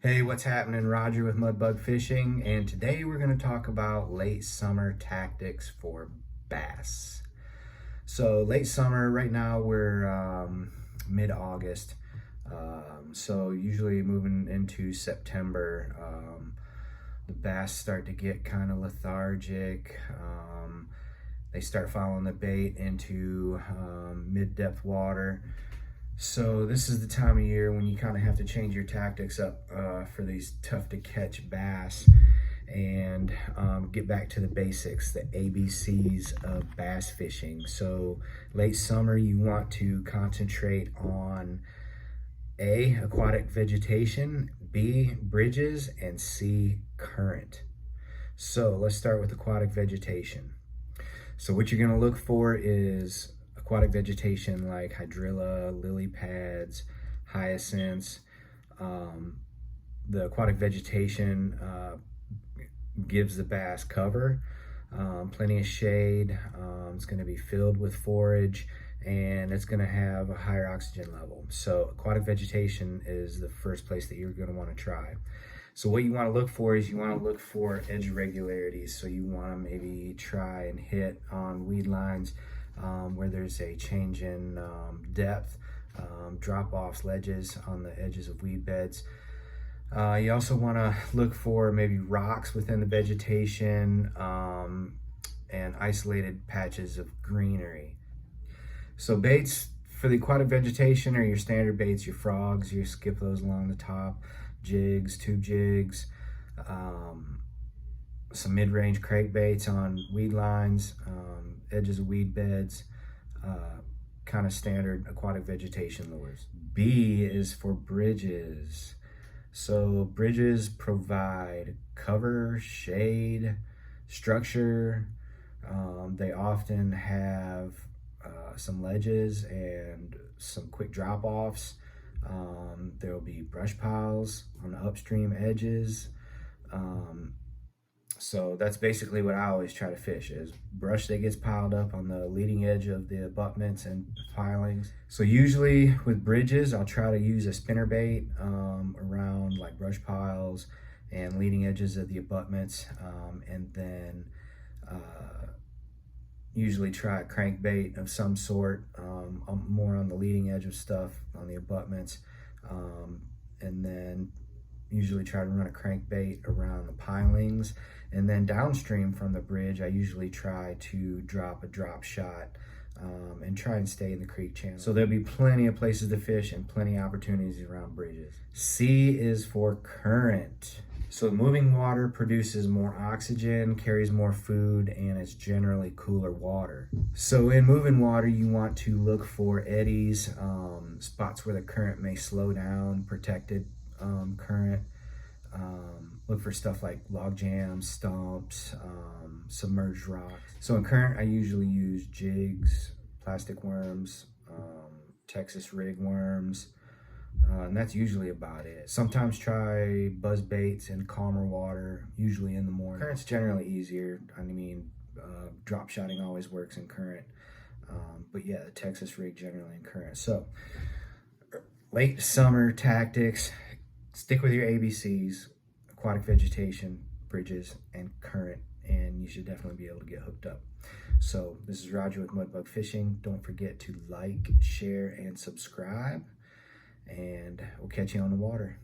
Hey, what's happening? Roger with MudBug Fishing, and today we're going to talk about late summer tactics for bass. So late summer, right now we're mid-August, so usually moving into September, the bass start to get kind of lethargic. They start following the bait into mid-depth water. So this is the time of year when you kind of have to change your tactics up for these tough to catch bass and get back to the basics, the ABCs of bass fishing. So late summer, you want to concentrate on A, aquatic vegetation, B, bridges, and C, current. So let's start with aquatic vegetation. So what you're gonna look for is aquatic vegetation like hydrilla, lily pads, hyacinths. The aquatic vegetation gives the bass cover, plenty of shade. It's going to be filled with forage, and it's going to have a higher oxygen level. So aquatic vegetation is the first place that you're going to want to try. So what you want to look for is you want to look for edge irregularities. So you want to maybe try and hit on weed lines where there's a change in depth, drop-offs, ledges on the edges of weed beds. You also want to look for maybe rocks within the vegetation and isolated patches of greenery. So baits for the aquatic vegetation are your standard baits, your frogs, you skip those along the top, jigs, tube jigs, some mid-range crankbaits on weed lines, edges of weed beds, kind of standard aquatic vegetation lures. B is for bridges. So bridges provide cover, shade, structure. They often have some ledges and some quick drop-offs. There will be brush piles on the upstream edges. So that's basically what I always try to fish, is brush that gets piled up on the leading edge of the abutments and pilings. So usually with bridges, I'll try to use a spinner bait around like brush piles and leading edges of the abutments, and then usually try a crankbait of some sort, more on the leading edge of stuff on the abutments, and then usually try to run a crankbait around the pilings. And then downstream from the bridge, I usually try to drop a drop shot and try and stay in the creek channel. So there'll be plenty of places to fish and plenty of opportunities around bridges. C is for current. So moving water produces more oxygen, carries more food, and it's generally cooler water. So in moving water, you want to look for eddies, spots where the current may slow down, protected current. Look for stuff like log jams, stumps, submerged rocks. So in current, I usually use jigs, plastic worms, Texas rig worms, and that's usually about it. Sometimes try buzz baits in calmer water, usually in the morning. Current's generally easier. I mean, drop shotting always works in current, but yeah, the Texas rig generally in current. So late summer tactics, stick with your ABCs, aquatic vegetation, bridges, and current, and you should definitely be able to get hooked up. So this is Roger with MudBug Fishing. Don't forget to like, share, and subscribe, and we'll catch you on the water.